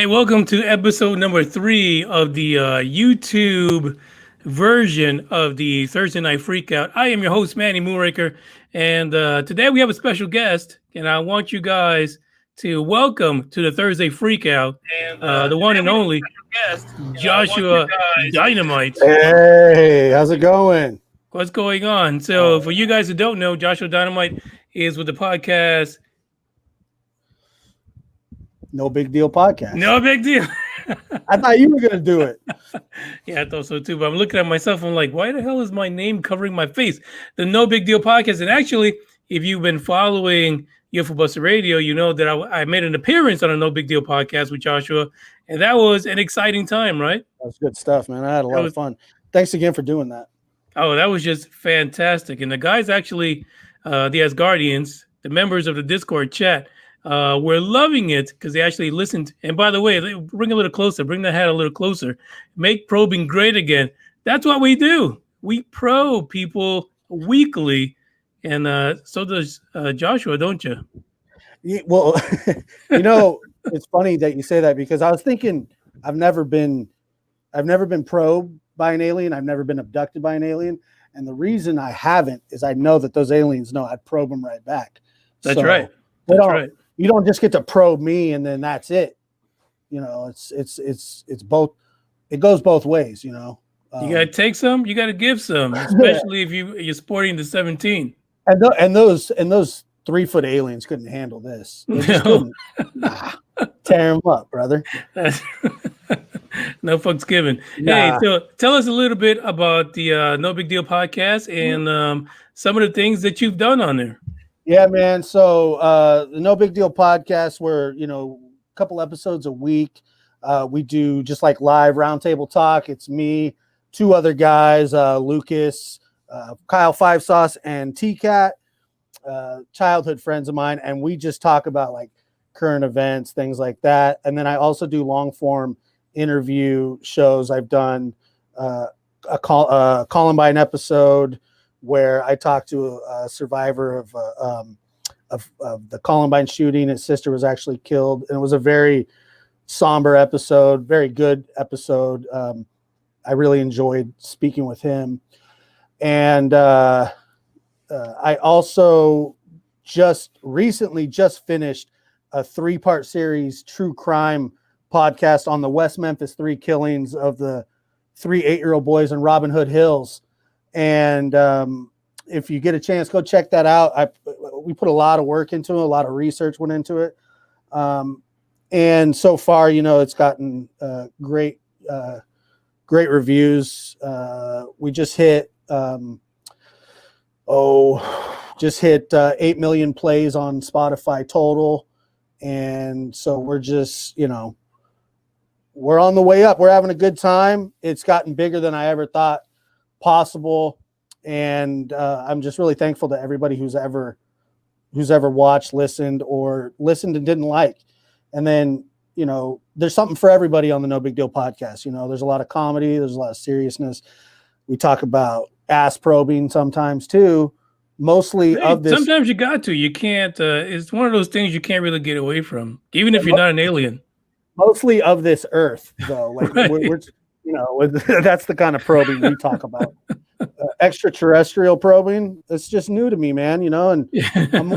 right, welcome to episode number 3 of the YouTube version of the Thursday Night Freakout. I am your host, Manny Moonraker, and today we have a special guest, and I want you guys to welcome to the Thursday Freakout, the one and only Joshua Dynamite. Hey, how's it going? What's going on? So, for you guys who don't know, Joshua Dynamite is with the podcast No Big Deal Podcast. No Big Deal. I thought you were going to do it. Yeah, I thought so too. But I'm looking at myself. I'm like, why the hell is my name covering my face? The No Big Deal Podcast. And actually, if you've been following UFO Buster Radio, you know that I made an appearance on a No Big Deal Podcast with Joshua. And that was an exciting time, right? That was good stuff, man. I had a lot of fun. Thanks again for doing that. Oh, that was just fantastic. And the guys actually, the Asgardians, the members of the Discord chat, we're loving it because they actually listened. And by the way, bring a little closer, bring the hat a little closer. Make probing great again. That's what we do. We probe people weekly. And so does Joshua, don't you? Yeah, well, you know, it's funny that you say that because I was thinking I've never been probed by an alien. I've never been abducted by an alien. And the reason I haven't is I know that those aliens know I'd probe them right back. That's right. That's right. You don't just get to probe me and then that's it. You know, it's both. It goes both ways. You know, you gotta take some, you gotta give some, especially if you're sporting the 17. And those 3-foot aliens couldn't handle this. They just couldn't. Tear them up, brother. No fucks given. Nah. Hey, so tell us a little bit about the No Big Deal Podcast and some of the things that you've done on there. Yeah, man. So the No Big Deal Podcast, we're, a couple episodes a week. We do just like live roundtable talk. It's me, 2 other guys, Lucas, Kyle Five Sauce, and T-Cat, childhood friends of mine. And we just talk about like current events, things like that. And then I also do long form interview shows. I've done a Columbine episode where I talked to a survivor of the Columbine shooting. His sister was actually killed, and it was a very somber episode, very good episode. I really enjoyed speaking with him. And I also just recently finished a 3-part series, true crime podcast on the West Memphis 3 killings of the 3 8-year-old boys in Robin Hood Hills. And if you get a chance, go check that out. We put a lot of work into it, a lot of research went into it. And so far, it's gotten great reviews. We just hit 8 million plays on Spotify total. And so we're just, we're on the way up. We're having a good time. It's gotten bigger than I ever thought possible. And I'm just really thankful to everybody who's ever watched, listened and didn't like. And then, there's something for everybody on the No Big Deal Podcast. There's a lot of comedy. There's a lot of seriousness. We talk about ass probing sometimes too. Mostly of this. Sometimes you got to. You can't. It's one of those things you can't really get away from, even if you're not an alien. Mostly of this earth, though. Like right. we're that's the kind of probing we talk about. Extraterrestrial probing. It's just new to me, man. And I'm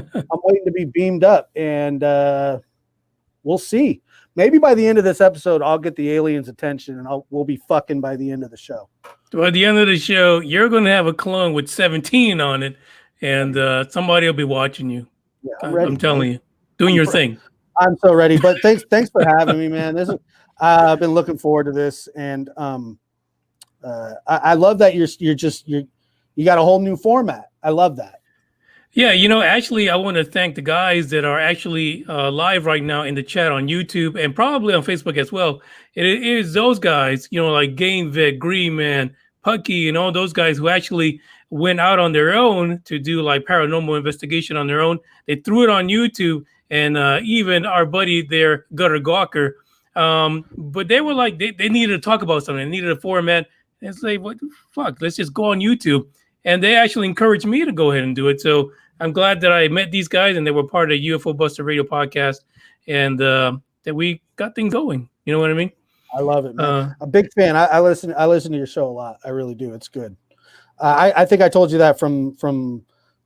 waiting to be beamed up, and we'll see. Maybe by the end of this episode, I'll get the aliens' attention, and we'll be fucking by the end of the show. By the end of the show, you're going to have a clone with 17 on it, and somebody will be watching you. Yeah, I'm telling you, doing your thing. I'm so ready. But thanks for having me, man. I've been looking forward to this, and I love that you got a whole new format. I love that. Yeah, actually, I want to thank the guys that are actually live right now in the chat on YouTube and probably on Facebook as well. It is those guys, like Game Vic, Green Man, Pucky, and all those guys who actually went out on their own to do like paranormal investigation on their own. They threw it on YouTube, and even our buddy there, Gutter Gawker. But they were like, they needed to talk about something. They needed a format. And it's like, what the fuck? Let's just go on YouTube. And they actually encouraged me to go ahead and do it. So I'm glad that I met these guys and they were part of the UFO Buster Radio podcast and that we got things going. You know what I mean? I love it, man. A big fan. I listen to your show a lot. I really do. It's good. I think I told you that from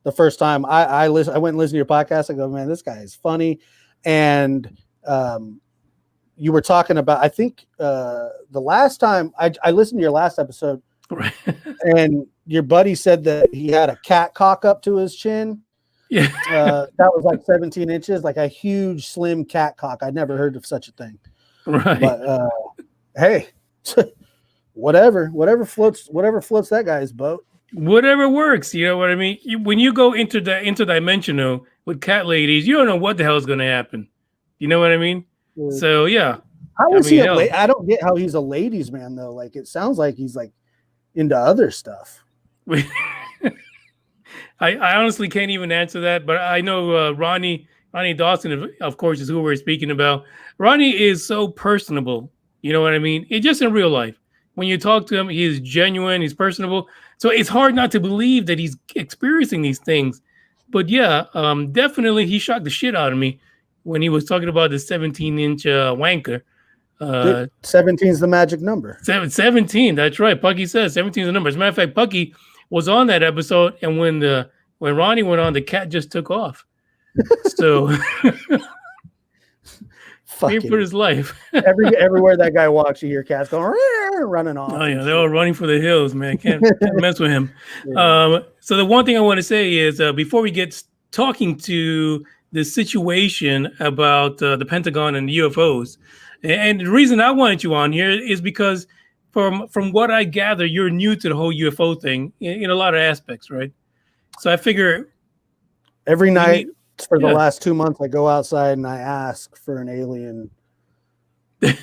the first time I went and listened to your podcast. I go, man, this guy is funny. And you were talking about, I think the last time I listened to your last episode, right. And your buddy said that he had a cat cock up to his chin. Yeah. That was like 17 inches, like a huge, slim cat cock. I'd never heard of such a thing. Right. But hey, whatever floats that guy's boat. Whatever works, you know what I mean? When you go interdimensional with cat ladies, you don't know what the hell is going to happen. You know what I mean? So yeah. How is he? I don't get how he's a ladies' man though. Like it sounds like he's like into other stuff. I honestly can't even answer that, but I know Ronnie Dawson, of course, is who we're speaking about. Ronnie is so personable. You know what I mean? It's just in real life. When you talk to him, he is genuine. He's personable. So it's hard not to believe that he's experiencing these things. But yeah, definitely he shocked the shit out of me when he was talking about the 17-inch wanker. 17 is the magic number. 17. That's right. Pucky says 17 is the number. As a matter of fact, Pucky was on that episode, and when Ronnie went on, the cat just took off. So he put his life. Everywhere that guy walks, you hear cats going running off. Oh yeah, they're all running for the hills, man. Can't mess with him. Yeah. So the one thing I want to say is before we get talking to the situation about the Pentagon and the UFOs, and the reason I wanted you on here is because from what I gather, you're new to the whole UFO thing in a lot of aspects, right? So I figure every night for the last 2 months, I go outside and I ask for an alien,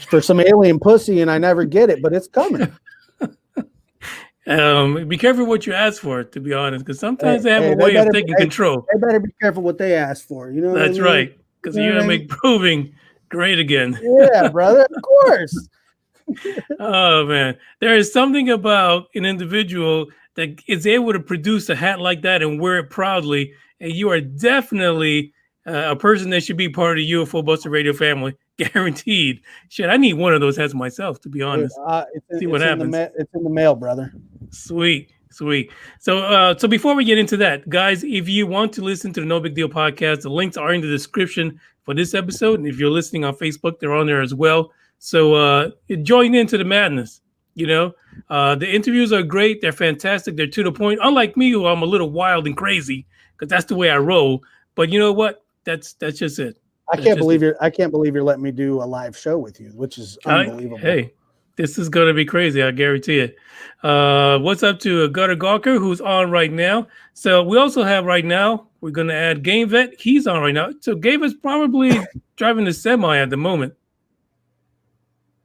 for some alien pussy, and I never get it, but it's coming. Be careful what you ask for, to be honest, because sometimes they have a way of taking control. They better be careful what they ask for. You know, that's right, because you're gonna make proving great again. Yeah, brother, of course. Oh man, there is something about an individual that is able to produce a hat like that and wear it proudly, and you are definitely a person that should be part of the UFO Buster Radio family, guaranteed. Shit, I need one of those hats myself, to be honest. See what happens. It's in the mail, brother. Sweet. So before we get into that, guys, if you want to listen to the No Big Deal podcast, the links are in the description for this episode, and if you're listening on Facebook, they're on there as well. So join into the madness. You know, the interviews are great. They're fantastic. They're to the point. Unlike me, who I'm a little wild and crazy, because that's the way I roll. But you know what? That's just it. I can't believe you're letting me do a live show with you, which is unbelievable. Hey, this is gonna be crazy. I guarantee it. What's up to Gutter Gawker, who's on right now? So we also have right now. We're gonna add Game Vet. He's on right now. So Gabe is probably driving the semi at the moment.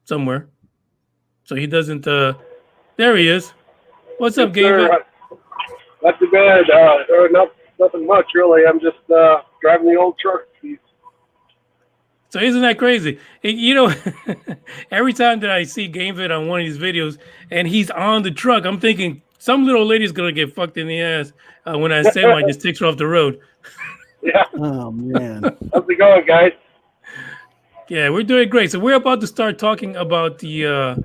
Somewhere, so he doesn't. There he is. What's up, Gabe? Not too bad. Nothing much really. I'm just driving the old truck. So isn't that crazy? You know, every time that I see GameVid on one of these videos and he's on the truck, I'm thinking some little lady's gonna get fucked in the ass when I semi just takes her off the road. Yeah. Oh man. How's it going, guys? Yeah, we're doing great. So we're about to start talking about the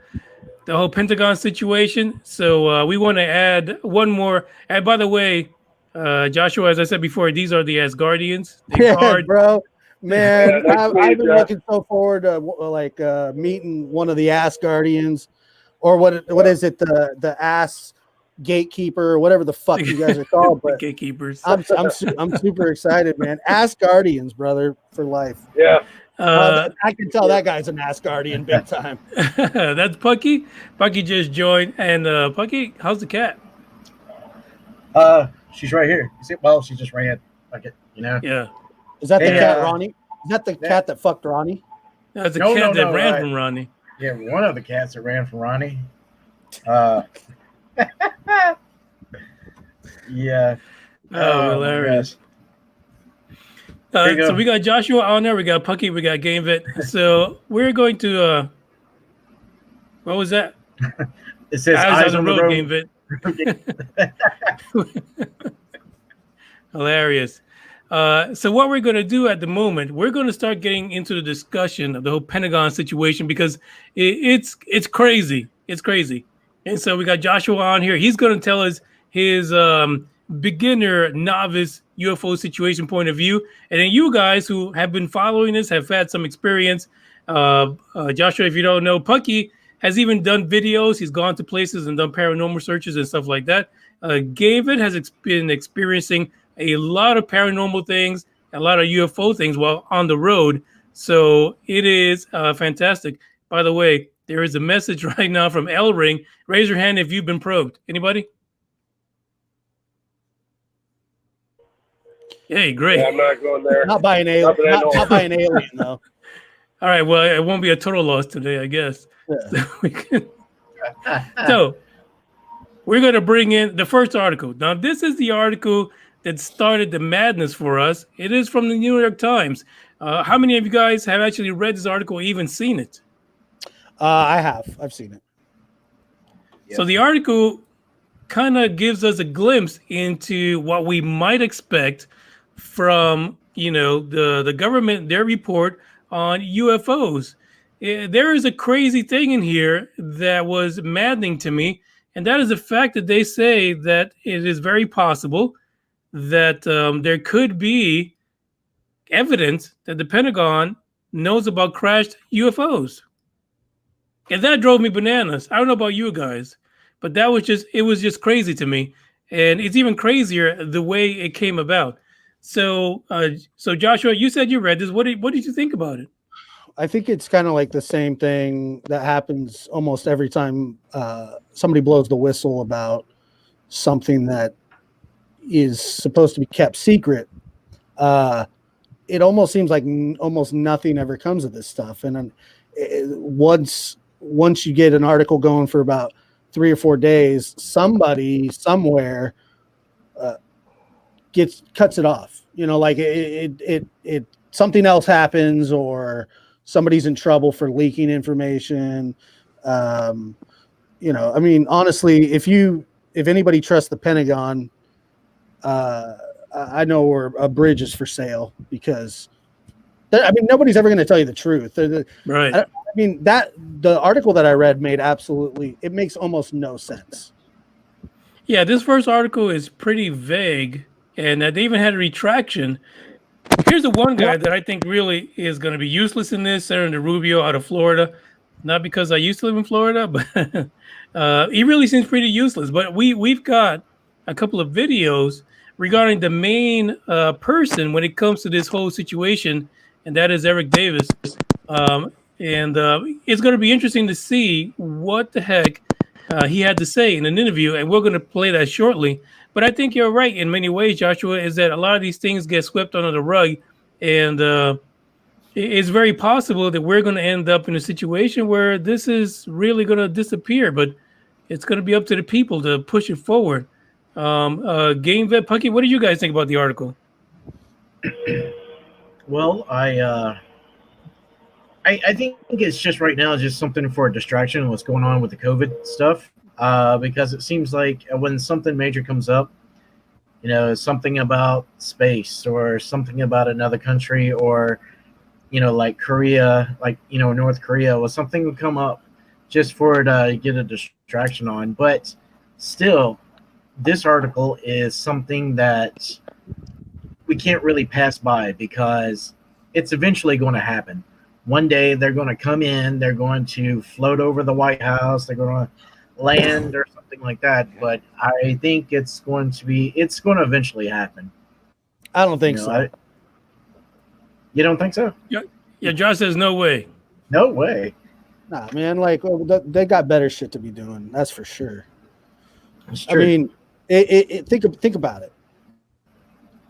whole Pentagon situation. So we want to add one more. And by the way, Joshua, as I said before, these are the Asgardians. Yeah, bro. Man, I've been looking so forward to meeting one of the Asgardians, or what is it, the ass gatekeeper, or whatever the fuck you guys are called. But gatekeepers. I'm super excited, man. Asgardians, brother, for life. Yeah. I can tell that guy's an Asgardian big time. That's Pucky. Pucky just joined, and Pucky, how's the cat? She's right here. You see? Well, she just ran. Like it, you know. Yeah. Is that the cat, Ronnie? Is that the cat that fucked Ronnie? That's the cat that ran from Ronnie. Yeah, one of the cats that ran from Ronnie. Yeah. Oh, hilarious. So we got Joshua on there. We got Pucky. We got GameVit. So we're going to. What was that? It says eyes on the road. GameVit. Hilarious. So what we're going to do at the moment, we're going to start getting into the discussion of the whole Pentagon situation because it's crazy. It's crazy. And so we got Joshua on here. He's going to tell us his beginner, novice UFO situation point of view. And then you guys who have been following this have had some experience. Joshua, if you don't know, Pucky has even done videos. He's gone to places and done paranormal searches and stuff like that. David has been experiencing a lot of paranormal things, a lot of UFO things while on the road. So it is fantastic. By the way, there is a message right now from L Ring. Raise your hand if you've been probed. Anybody? Hey, great. Yeah, I'm not going there. Not by an alien. Not by an alien, though. All right. Well, it won't be a total loss today, I guess. Yeah. So we're going to bring in the first article. Now, this is the article that started the madness for us. It is from the New York Times. How many of you guys have actually read this article or even seen it? I have. I've seen it. So the article kind of gives us a glimpse into what we might expect from, the government, their report on UFOs. There is a crazy thing in here that was maddening to me, and that is the fact that they say that it is very possible that there could be evidence that the Pentagon knows about crashed UFOs. And that drove me bananas. I don't know about you guys, but it was just crazy to me. And it's even crazier the way it came about. So Joshua, you said you read this. What did you think about it? I think it's kind of like the same thing that happens almost every time somebody blows the whistle about something that is supposed to be kept secret. It almost seems like almost nothing ever comes of this stuff. And once you get an article going for about 3 or 4 days, somebody somewhere cuts it off. Like it something else happens, or somebody's in trouble for leaking information. I mean, honestly, if anybody trusts the Pentagon, I know where a bridge is for sale, because nobody's ever going to tell you the truth. Right. I mean, the article that I read makes almost no sense. Yeah, this first article is pretty vague, and they even had a retraction. Here's the one guy that I think really is going to be useless in this, Senator Rubio out of Florida. Not because I used to live in Florida, but he really seems pretty useless. But we've got a couple of videos regarding the main person when it comes to this whole situation, and that is Eric Davis. And it's going to be interesting to see what the heck he had to say in an interview, and we're going to play that shortly. But I think you're right in many ways, Joshua, is that a lot of these things get swept under the rug, and it's very possible that we're going to end up in a situation where this is really going to disappear, but it's going to be up to the people to push it forward. Game Vet Pucky, what do you guys think about the article? Well, I think it's just right now just something for a distraction of what's going on with the COVID stuff, because it seems like when something major comes up, something about space or something about another country, or like Korea, North Korea, or something would come up just for it to get a distraction on. But still, this article is something that we can't really pass by, because it's eventually going to happen. One day they're going to come in, they're going to float over the White House, they're going to land or something like that. But I think it's going to eventually happen. I don't think so. You don't think so? Yeah, Josh says no way. No way. Nah, man, they got better shit to be doing. That's for sure. It's true. I mean, think about it.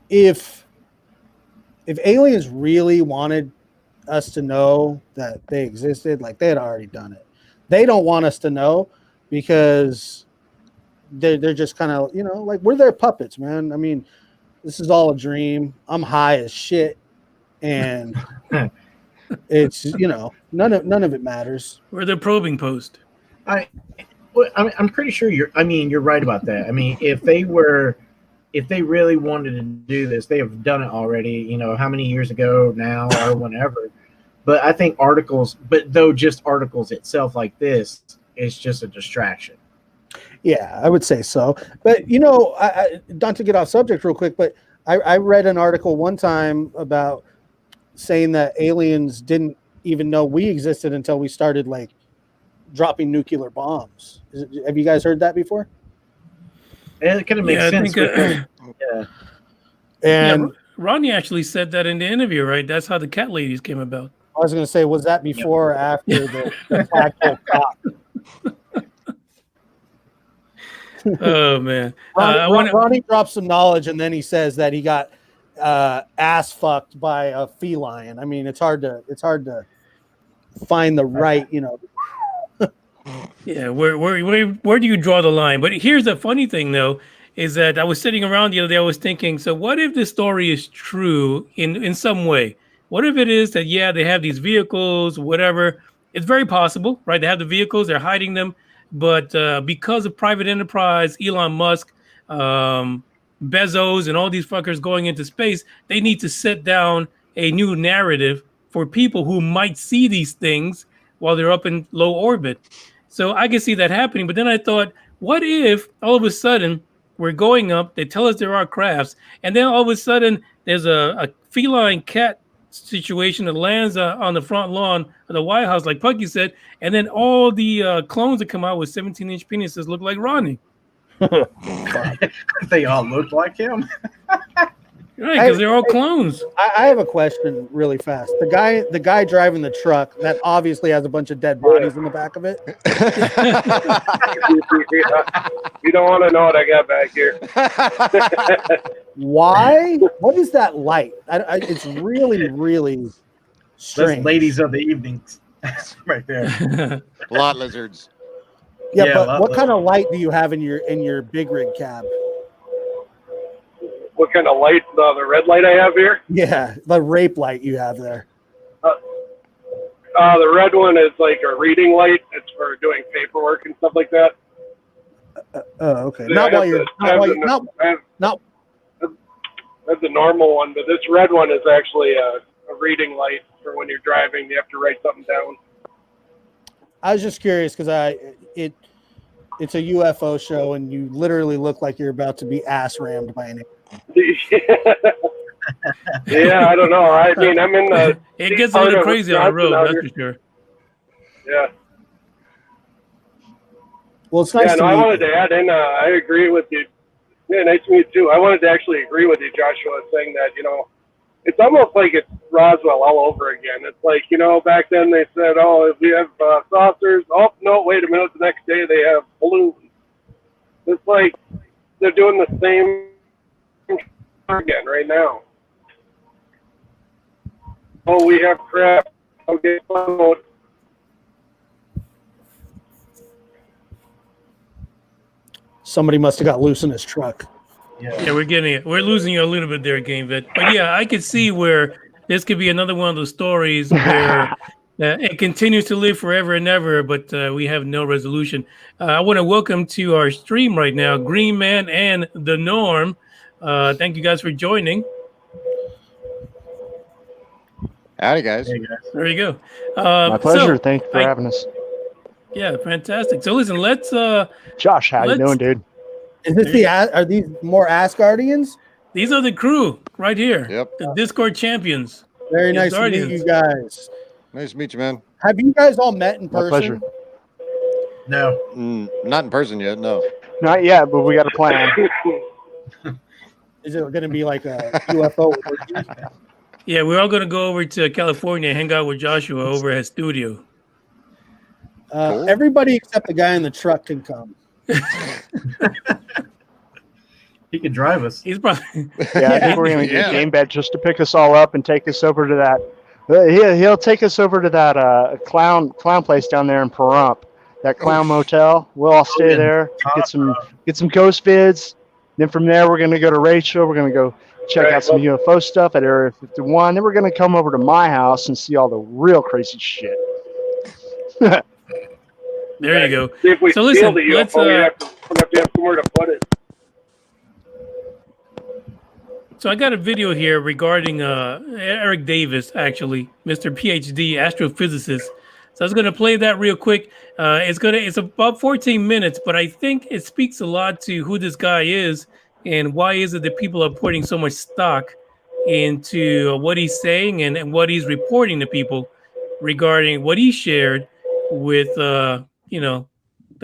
If aliens really wanted us to know that they existed, they had already done it. They don't want us to know because they're just kind of, we're their puppets, man. I mean, this is all a dream. I'm high as shit, and it's none of it matters. We're the probing post. I'm pretty sure you're right about that. I mean, if they were if they really wanted to do this, they have done it already. You know, how many years ago now or whenever. But I think articles, just articles itself like this, is just a distraction. Yeah, I would say so. But, you know, not to get off subject real quick, but I read an article one time about saying that aliens didn't even know we existed until we started, like, dropping nuclear bombs. Have you guys heard that before? And it kind of makes sense. Yeah. And Ronnie actually said that in the interview, right? That's how the cat ladies came about. I was going to say, was that before or after the flagpole cop? Oh man, Ronnie drops some knowledge, and then he says that he got ass fucked by a feline. I mean, it's hard to find the right, you know. Yeah, where do you draw the line? But here's the funny thing, though, is that I was sitting around the other day. I was thinking, so what if this story is true in some way? What if it is that they have these vehicles, whatever? It's very possible, right? They have the vehicles, they're hiding them. But because of private enterprise, Elon Musk, Bezos, and all these fuckers going into space, they need to set down a new narrative for people who might see these things while they're up in low orbit. So I can see that happening. But then I thought, what if all of a sudden we're going up, they tell us there are crafts, and then all of a sudden there's a feline cat situation that lands on the front lawn of the White House, like Pucky said, and then all the clones that come out with 17-inch penises look like Ronnie. They all look like him. Right, because they're all clones. I have a question really fast. The guy driving the truck that obviously has a bunch of dead bodies in the back of it. You don't want to know what I got back here. Why? What is that light? It's really, really strange. That's ladies of the evenings, right there. Lot lizards. Yeah, but what kind of light do you have in your big rig cab? What kind of light? The red light I have here? Yeah, the rape light you have there. The red one is like a reading light. It's for doing paperwork and stuff like that. Oh, okay. Yeah, that's the normal one, but this red one is actually a reading light for when you're driving. You have to write something down. I was just curious because it's a UFO show, and you literally look like you're about to be ass rammed by an alien. Yeah, I don't know. I mean, I'm in the. It gets a little crazy on the road, that's for sure. Yeah. Well, it's nice. Yeah, no, I wanted to add in. I agree with you. Yeah, nice to meet you too. I wanted to actually agree with you, Joshua, saying that it's almost like it's Roswell all over again. It's like back then they said, "Oh, if we have saucers." Oh no, wait a minute. The next day they have balloons. It's like they're doing the same again right now. Oh, we have crap. Okay, Somebody must have got loose in his truck. Yeah, we're losing you a little bit there, Game Vet. But yeah, I could see where this could be another one of those stories where it continues to live forever and ever, but we have no resolution. I want to welcome to our stream right now, Green Man and The Norm. Thank you guys for joining. Howdy, guys. Hey, guys. There you go. My pleasure. Thanks for having us. Yeah, fantastic. So listen, let's Josh, how you doing, dude? Is this are these more Asgardians? these are the crew right here. Yep. The Discord champions. Very nice to Asgardians. meet you guys. Nice to meet you, man. Have you guys all met in My person? pleasure. No. Not in person yet, no. Not yet, but we got a plan. Is it going to be like a UFO? Yeah, we're all going to go over to California and hang out with Joshua over at his studio. Cool. Everybody except the guy in the truck can come. He can drive us. He's probably Yeah, I think we're going to get Yeah. Game Bet just to pick us all up and take us over to that. He'll take us over to that clown place down there in Pahrump, that clown motel. We'll all stay there, get some ghost vids. Then from there, we're going to go to Rachel. We're going to go check out some UFO stuff at Area 51. Then we're going to come over to my house and see all the real crazy shit. there. You go. See if we So steal listen, the let's UFO, we have to have somewhere to put it. So I got a video here regarding Eric Davis, actually, Mr. PhD astrophysicist. So I was going to play that real quick. It's about 14 minutes, but I think it speaks a lot to who this guy is and why is it that people are putting so much stock into what he's saying and what he's reporting to people regarding what he shared with the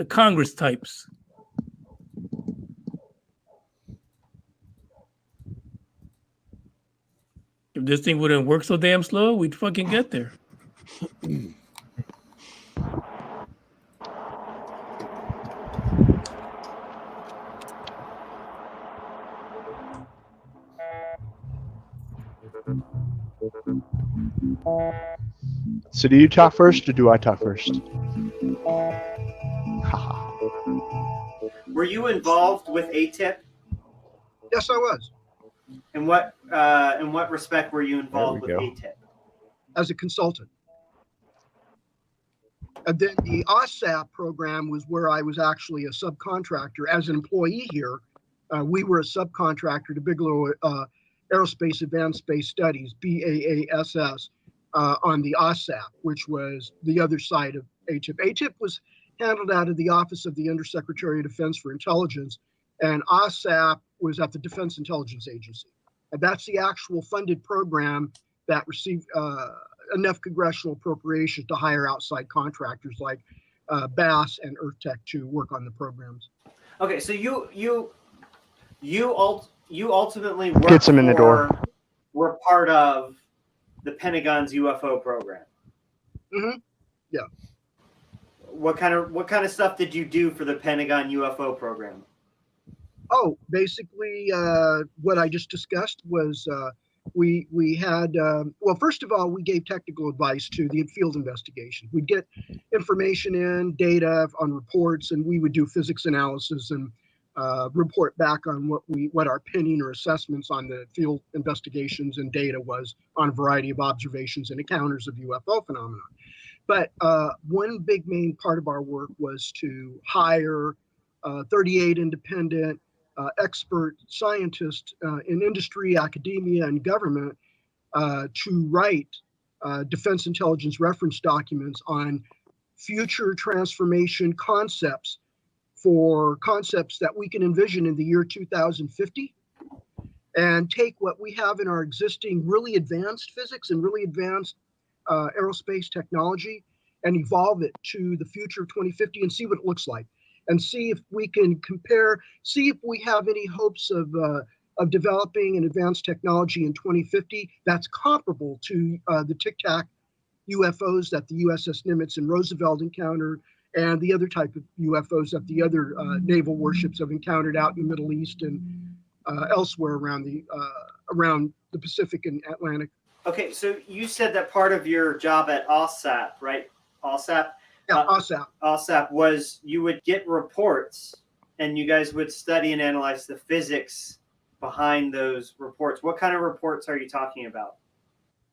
Congress types. If this thing wouldn't work so damn slow, we'd fucking get there. So do you talk first or do I talk first? Were you involved with AATIP? Yes, I was, In what respect were you involved with go. AATIP? as a consultant. And then the OSAP program was where I was actually a subcontractor. As an employee here, we were a subcontractor to Bigelow Aerospace Advanced Space Studies, BAASS, on the OSAP, which was the other side of AATIP. AATIP was handled out of the Office of the Undersecretary of Defense for Intelligence, and OSAP was at the Defense Intelligence Agency. And that's the actual funded program that received enough congressional appropriation to hire outside contractors like BASS and EarthTech to work on the programs. Okay, so you ultimately worked Gets him in the door. Were part of the Pentagon's UFO program. Mm-hmm. Yeah. What kind of stuff did you do for the Pentagon UFO program? Oh, basically, what I just discussed was we had, well, first of all, we gave technical advice to the field investigation. We'd get information in, data on reports, and we would do physics analysis and report back on what our opinion or assessments on the field investigations and data was on a variety of observations and encounters of UFO phenomena. But one big main part of our work was to hire 38 independent expert scientists in industry, academia, and government to write defense intelligence reference documents on future transformation concepts for concepts that we can envision in the year 2050 and take what we have in our existing really advanced physics and really advanced aerospace technology and evolve it to the future of 2050 and see what it looks like. And see if we can compare, see if we have any hopes of developing an advanced technology in 2050 that's comparable to the Tic Tac UFOs that the USS Nimitz and Roosevelt encountered, and the other type of UFOs that the other naval warships have encountered out in the Middle East and elsewhere around the Pacific and Atlantic. Okay, so you said that part of your job at OSAP, right? OSAP? Yeah, OSAP. OSAP was you would get reports and you guys would study and analyze the physics behind those reports. What kind of reports are you talking about?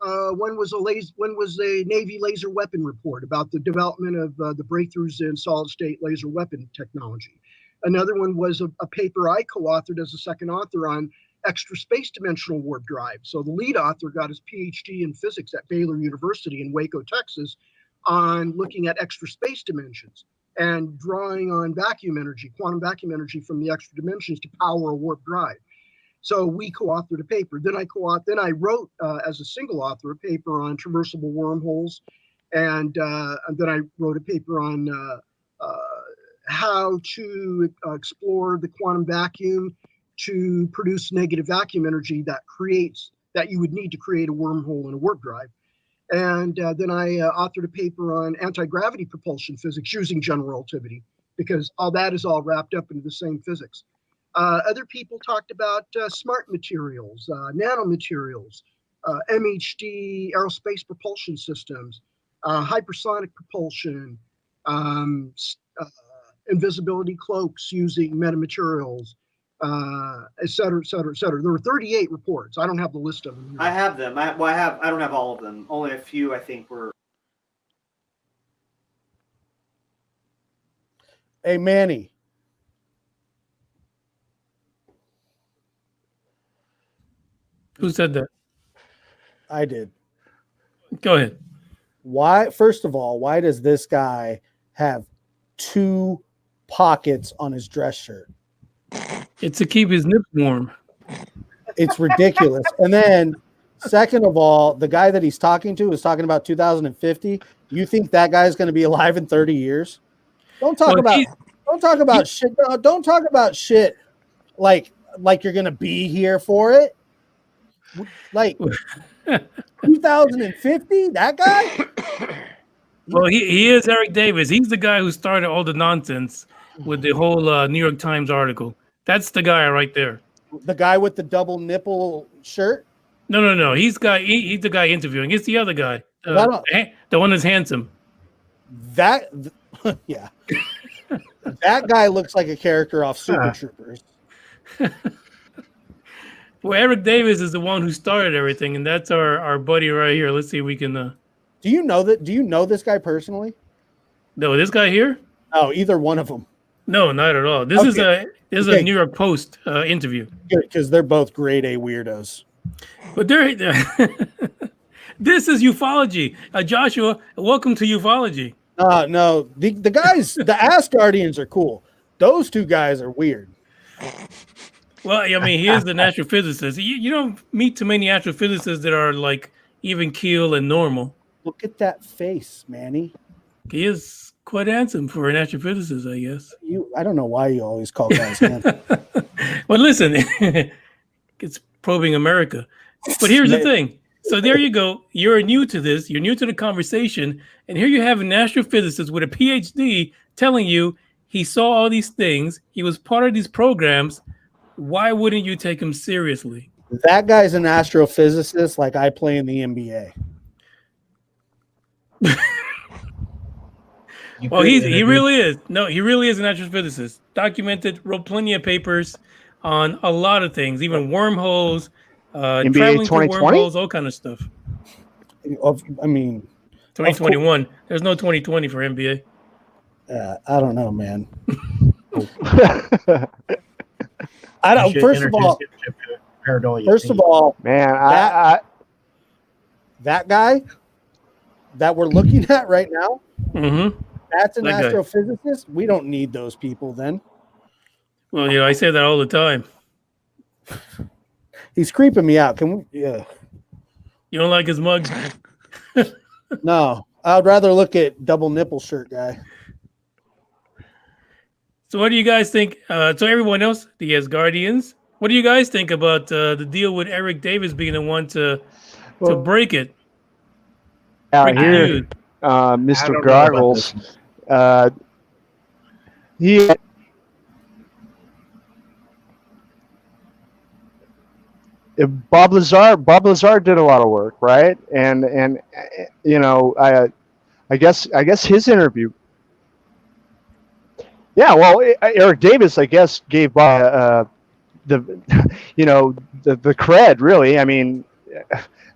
One was a Navy laser weapon report about the development of the breakthroughs in solid state laser weapon technology. Another one was a paper I co-authored as a second author on extra space dimensional warp drive. So the lead author got his PhD in physics at Baylor University in Waco, Texas, on looking at extra space dimensions and drawing on vacuum energy, quantum vacuum energy from the extra dimensions to power a warp drive. So we co-authored a paper. Then I wrote as a single author a paper on traversable wormholes, and then I wrote a paper on how to explore the quantum vacuum to produce negative vacuum energy that you would need to create a wormhole in a warp drive. And then I authored a paper on anti-gravity propulsion physics using general relativity, because all that is all wrapped up into the same physics. Other people talked about smart materials, nanomaterials, MHD aerospace propulsion systems, hypersonic propulsion, invisibility cloaks using metamaterials, et cetera, et cetera, et cetera. There were 38 reports. I don't have the list of them here. I have them. I don't have all of them. Only a few, I think, were. Hey, Manny. Who said that? I did. Go ahead. Why? First of all, why does this guy have 2 pockets on his dress shirt? It's to keep his nips warm. It's ridiculous. And then, second of all, the guy that he's talking to is talking about 2050. You think that guy's going to be alive in 30 years? Don't talk about shit. Don't talk about shit like you're going to be here for it. Like 2050, that guy? Well, he is Eric Davis. He's the guy who started all the nonsense with the whole New York Times article. That's the guy right there. The guy with the double nipple shirt? No. He's the guy interviewing. It's the other guy. The one that's handsome. Yeah. That guy looks like a character off Super Troopers. Well, Eric Davis is the one who started everything, and that's our buddy right here. Let's see if we can. Do you know this guy personally? No, this guy here? Oh, either one of them. No, not at all. This is a New York Post interview. Good, because they're both grade A weirdos. But this is ufology. Joshua, welcome to ufology. No, the guys, the Asgardians are cool. Those 2 guys are weird. Well, I mean, he is the astrophysicist. You don't meet too many astrophysicists that are like even keel and normal. Look at that face, Manny. He is quite handsome for an astrophysicist, I guess. I don't know why you always call guys handsome. Well, listen, it's probing America. But here's the thing. So there you go. You're new to this. You're new to the conversation. And here you have an astrophysicist with a PhD telling you he saw all these things. He was part of these programs. Why wouldn't you take him seriously? That guy's an astrophysicist like I play in the NBA. Well, he really is. No, he really is an astrophysicist. Documented, wrote plenty of papers on a lot of things, even wormholes, NBA traveling through 2020? wormholes, all kind of stuff. I mean, 2021. There's no 2020 for NBA. I don't know, man. I don't. First of all, man, that guy that we're looking at right now, that's an astrophysicist. We don't need those people then. Well, I say that all the time. He's creeping me out. Can we? Yeah. You don't like his mugs? No, I'd rather look at double nipple shirt guy. So what do you guys think? So everyone else, the Asgardians, what do you guys think about the deal with Eric Davis being the one to break it? Out here, Mr. Goggles, Bob Lazar did a lot of work, right? And I guess his interview. Yeah, well, Eric Davis, I guess, gave Bob the cred, really. I mean,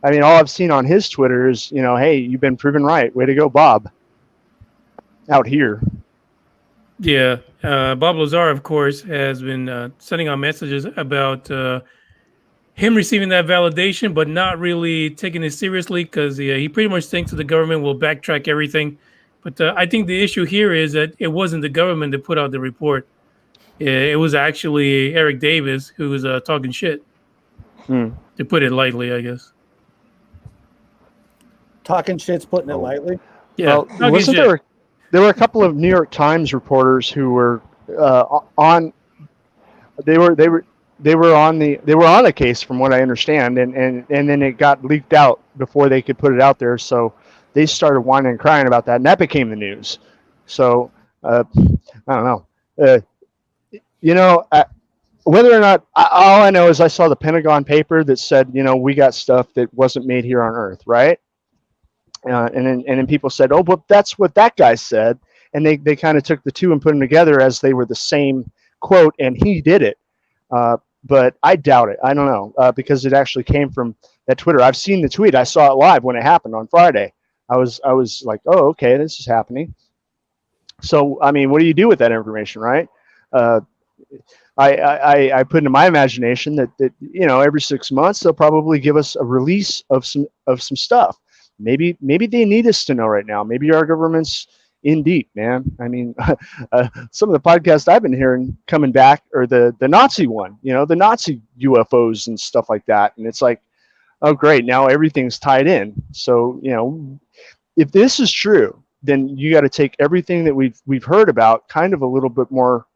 all I've seen on his Twitter is, hey, you've been proven right. Way to go, Bob. Out here. Yeah, Bob Lazar, of course, has been sending out messages about him receiving that validation, but not really taking it seriously because he pretty much thinks that the government will backtrack everything. But I think the issue here is that it wasn't the government that put out the report. It was actually Eric Davis who was talking shit, to put it lightly, I guess. Talking shit's putting it lightly. Yeah, well, wasn't there were a couple of New York Times reporters who were on. They were on a case, from what I understand, and then it got leaked out before they could put it out there. So they started whining and crying about that, and that became the news. So I don't know. Whether or not, all I know is I saw the Pentagon paper that said, we got stuff that wasn't made here on Earth, right? And then people said, oh, but that's what that guy said, and they kind of took the two and put them together as they were the same quote, and he did it. But I doubt it. I don't know, because it actually came from that Twitter. I've seen the tweet. I saw it live when it happened on Friday. I was like, oh, okay, this is happening. So, I mean, what do you do with that information, right? I put into my imagination that every 6 months they'll probably give us a release of some stuff. Maybe they need us to know right now. Maybe our government's in deep, man. I mean, some of the podcasts I've been hearing coming back are the Nazi one, the Nazi UFOs and stuff like that. And it's like, oh, great. Now everything's tied in. So, if this is true, then you got to take everything that we've heard about kind of a little bit more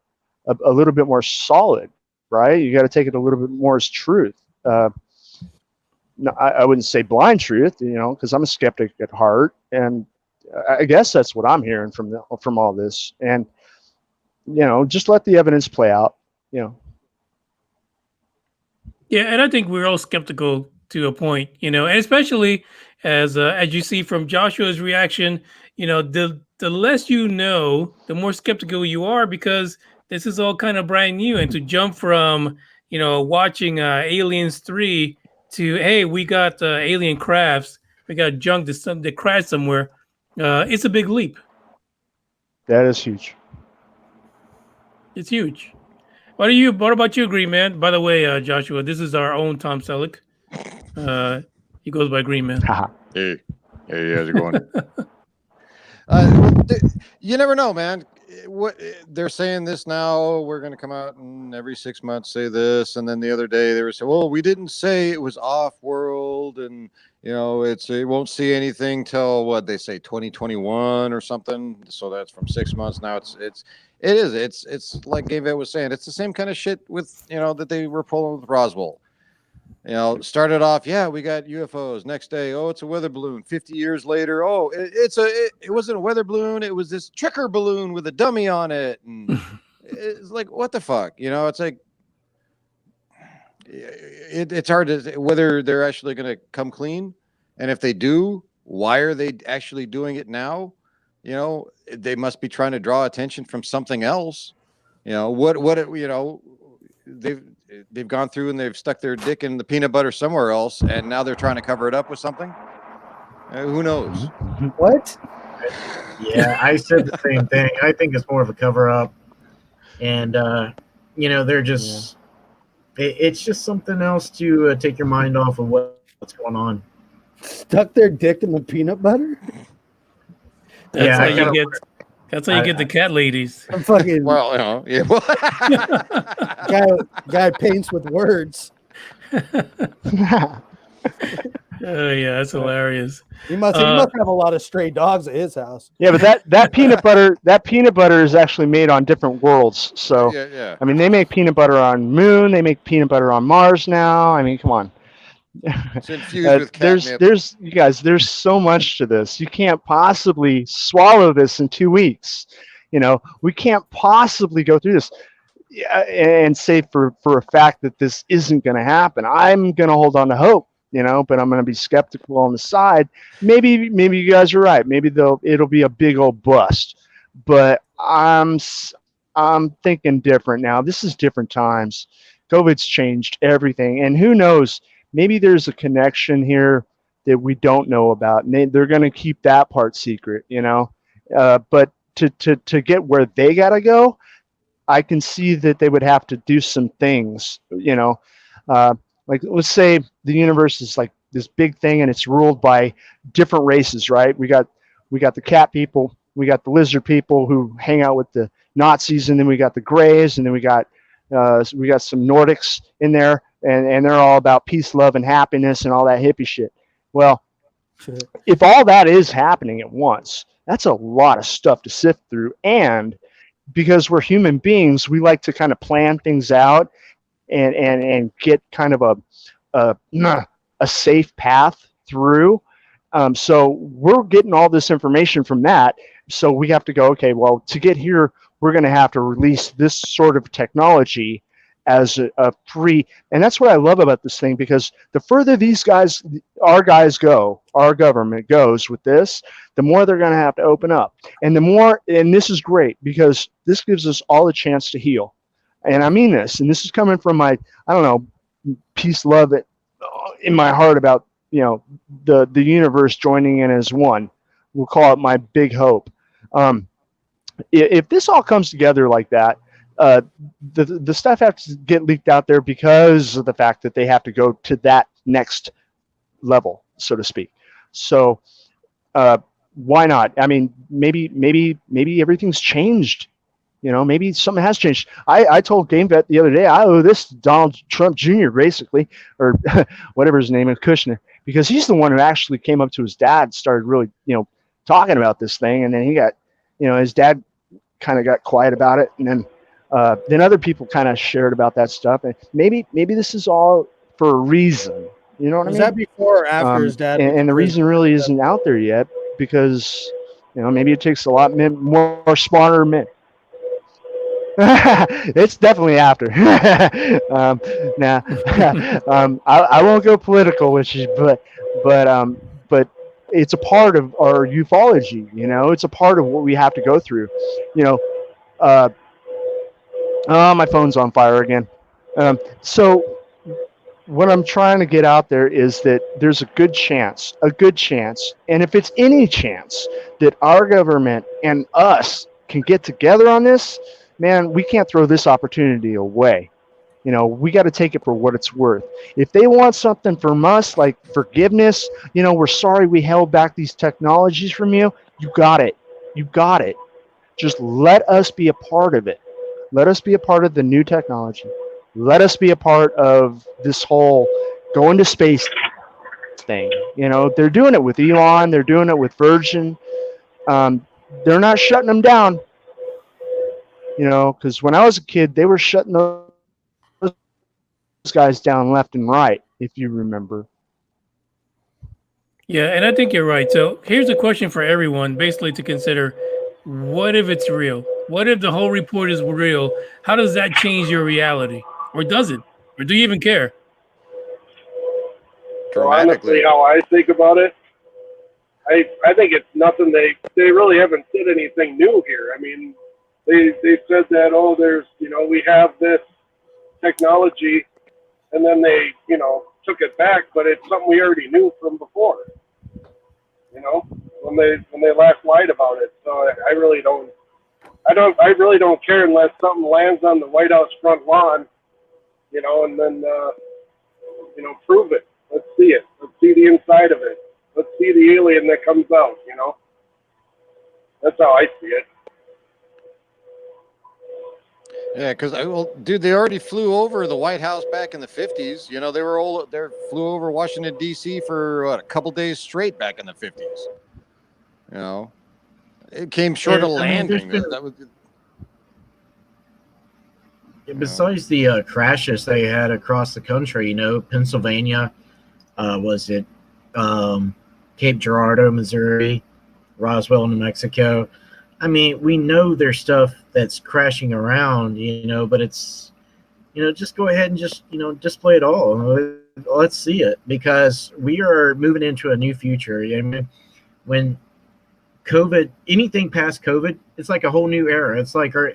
solid, right? You got to take it a little bit more as truth. No, I wouldn't say blind truth, because I'm a skeptic at heart, and I guess that's what I'm hearing from all this. And just let the evidence play out. Yeah, and I think we're all skeptical to a point, and especially as you see from Joshua's reaction, the less you know, the more skeptical you are, because this is all kind of brand new. And to jump from watching Aliens 3 to, hey, we got alien crafts, we got junk that crashed somewhere, it's a big leap. That is huge. It's huge. What about you, Green Man? By the way, Joshua, this is our own Tom Selleck. He goes by Green Man. Hey, how's it going? You never know, man. What they're saying this now, we're going to come out and every 6 months say this, and then the other day they were saying, well, we didn't say it was off world, and it won't see anything till what they say 2021 or something. So that's from 6 months now. It's like Gavet was saying, it's the same kind of shit with that they were pulling with Roswell. Started off, yeah, we got UFOs. Next day, oh, it's a weather balloon. 50 years later, oh, it wasn't a weather balloon. It was this tricker balloon with a dummy on it. And it's like, what the fuck? It's like, it's hard to whether they're actually going to come clean. And if they do, why are they actually doing it now? They must be trying to draw attention from something else. They've gone through and they've stuck their dick in the peanut butter somewhere else, and now they're trying to cover it up with something. Who knows? What? Yeah, I said the same thing. I think it's more of a cover up, and they're just it's just something else to take your mind off of what's going on. Stuck their dick in the peanut butter? That's how you get the cat ladies. I'm fucking Well, yeah. guy paints with words. Oh yeah, that's hilarious. He must have a lot of stray dogs at his house. Yeah, but that peanut butter is actually made on different worlds. So yeah. I mean, they make peanut butter on Moon, they make peanut butter on Mars now. I mean, come on. It's infused with catnip. There's you guys, there's so much to this. You can't possibly swallow this in 2 weeks. We can't possibly go through this and say for a fact that this isn't going to happen. I'm going to hold on to hope, but I'm going to be skeptical on the side. Maybe you guys are right. Maybe it'll be a big old bust. But I'm thinking different now. This is different times. COVID's changed everything, and who knows? Maybe there's a connection here that we don't know about, and they're going to keep that part secret, But to get where they got to go, I can see that they would have to do some things, like let's say the universe is like this big thing and it's ruled by different races, right? We got the cat people, we got the lizard people who hang out with the Nazis, and then we got the Greys, and then we got some Nordics in there, and they're all about peace, love, and happiness and all that hippie shit. Well, if all that is happening at once, that's a lot of stuff to sift through. And because we're human beings, we like to kind of plan things out and get kind of a safe path through. So we're getting all this information from that. So we have to go, okay, well, to get here, we're going to have to release this sort of technology as a free. And that's what I love about this thing, because the further our government goes with this, the more they're going to have to open up. And this is great, because this gives us all a chance to heal. And I mean this, and this is coming from my, peace, love in my heart about, the universe joining in as one. We'll call it my big hope. If this all comes together like that, the stuff has to get leaked out there because of the fact that they have to go to that next level, so to speak. So why not? I mean, maybe everything's changed. You know, maybe something has changed. I told GameVet the other day, I owe this to Donald Trump Jr. basically, or whatever his name is, Kushner, because he's the one who actually came up to his dad, started really, talking about this thing, and then he got, his dad kind of got quiet about it, and then other people kind of shared about that stuff, and maybe this is all for a reason. You know what I mean? Was that before or after his dad? And the reason really isn't out there yet because, maybe it takes a lot more smarter men. It's definitely after. I won't go political with you, but it's a part of our ufology. It's a part of what we have to go through. My phone's on fire again. So what I'm trying to get out there is that there's a good chance, and if it's any chance that our government and us can get together on this, man, we can't throw this opportunity away. We got to take it for what it's worth. If they want something from us, like forgiveness, we're sorry we held back these technologies from you. You got it. Just let us be a part of it. Let us be a part of the new technology. Let us be a part of this whole going to space thing. They're doing it with Elon. They're doing it with Virgin. They're not shutting them down. Because when I was a kid, they were shutting those guys down left and right, if you remember. Yeah, and I think you're right. So here's a question for everyone, basically to consider. What if it's real? What if the whole report is real? How does that change your reality? Or does it? Or do you even care? So honestly, how I think about it, I think it's nothing. They really haven't said anything new here. I mean, they said that, there's, we have this technology, and then they, took it back, but it's something we already knew from before, when they last lied about it. So I really don't care unless something lands on the White House front lawn, and then, prove it. Let's see it. Let's see the inside of it. Let's see the alien that comes out, That's how I see it. Yeah, because dude, they already flew over the White House back in the 50s. They flew over Washington D.C. for a couple days straight back in the 50s. It came short of landing. Besides the crashes they had across the country, Pennsylvania, was it Cape Girardeau, Missouri, Roswell, New Mexico. I mean, we know there's stuff that's crashing around, but it's, just go ahead and just display it all. Let's see it, because we are moving into a new future. I mean, when COVID, anything past COVID, it's like a whole new era. It's like our